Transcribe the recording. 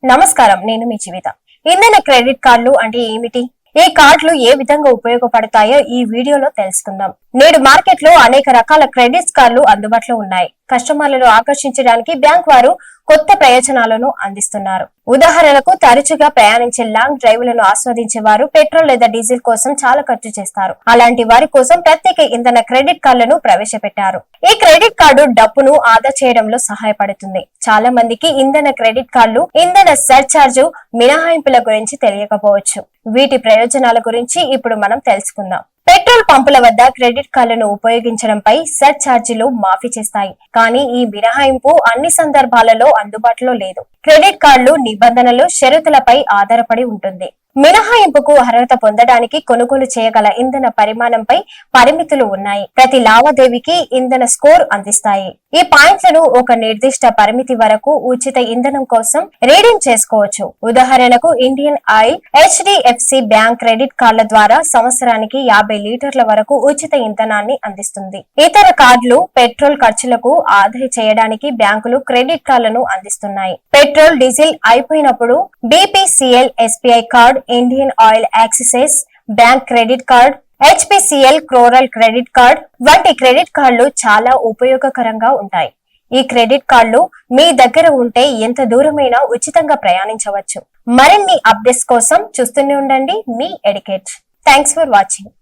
నమస్కారం, నేను మీ జీవిత. ఇంధన క్రెడిట్ కార్డులు అంటే ఏమిటి? ఈ కార్డులు ఏ విధంగా ఉపయోగపడతాయో ఈ వీడియోలో తెలుసుకుందాం. నేడు మార్కెట్ లో అనేక రకాల క్రెడిట్ కార్డులు అందుబాటులో ఉన్నాయి. కస్టమర్లను ఆకర్షించడానికి బ్యాంక్ వారు కొత్త ప్రయోజనాలను అందిస్తున్నారు. ఉదాహరణకు, తరచుగా ప్రయాణించే లాంగ్ డ్రైవ్లను ఆస్వాదించే వారు పెట్రోల్ లేదా డీజిల్ కోసం చాలా ఖర్చు చేస్తారు. అలాంటి వారి కోసం ప్రత్యేక ఇంధన క్రెడిట్ కార్డులను ప్రవేశపెట్టారు. ఈ క్రెడిట్ కార్డు డబ్బును ఆదా చేయడంలో సహాయపడుతుంది. చాలా మందికి ఇంధన క్రెడిట్ కార్డులు, ఇంధన సర్చార్జు మినహాయింపుల గురించి తెలియకపోవచ్చు. వీటి ప్రయోజనాల గురించి ఇప్పుడు మనం తెలుసుకుందాం. పెట్రోల్ పంపుల వద్ద క్రెడిట్ కార్డులను ఉపయోగించడంపై సర్ఛార్జీలు మాఫీ చేస్తాయి, కానీ ఈ మినహాయింపు అన్ని సందర్భాలలో అందుబాటులో లేదు. క్రెడిట్ కార్డులు నిబంధనలు, షరతులపై ఆధారపడి ఉంటుంది. మినహాయింపుకు అర్హత పొందడానికి కొనుగోలు చేయగల ఇంధన పరిమాణంపై పరిమితులు ఉన్నాయి. ప్రతి లావాదేవీకి ఇంధన స్కోర్ అందిస్తాయి. ఈ పాయింట్లను ఒక నిర్దిష్ట పరిమితి వరకు ఉచిత ఇంధనం కోసం రీడీమ్ చేసుకోవచ్చు. ఉదాహరణకు, Indian oil, HDFC bank credit కార్డుల ద్వారా సంవత్సరానికి 50 లీటర్ల వరకు ఉచిత ఇంధనాన్ని అందిస్తుంది. ఇతర కార్డులు పెట్రోల్ ఖర్చులకు ఆదా చేయడానికి బ్యాంకులు క్రెడిట్ కార్డులను అందిస్తున్నాయి. పెట్రోల్, డీజిల్ అయిపోయినప్పుడు BPCL SBI card, Indian oil Axis bank credit card, HPCL coral credit card వంటి క్రెడిట్ కార్డులు చాలా ఉపయోగకరంగా ఉంటాయి. ఈ క్రెడిట్ కార్డులు మీ దగ్గర ఉంటే ఎంత దూరమైనా ఉచితంగా ప్రయాణించవచ్చు. మరిన్ని అప్డేట్స్ కోసం చూస్తూనే ఉండండి మీ ఎడ్యుకేట్. Thanks for watching.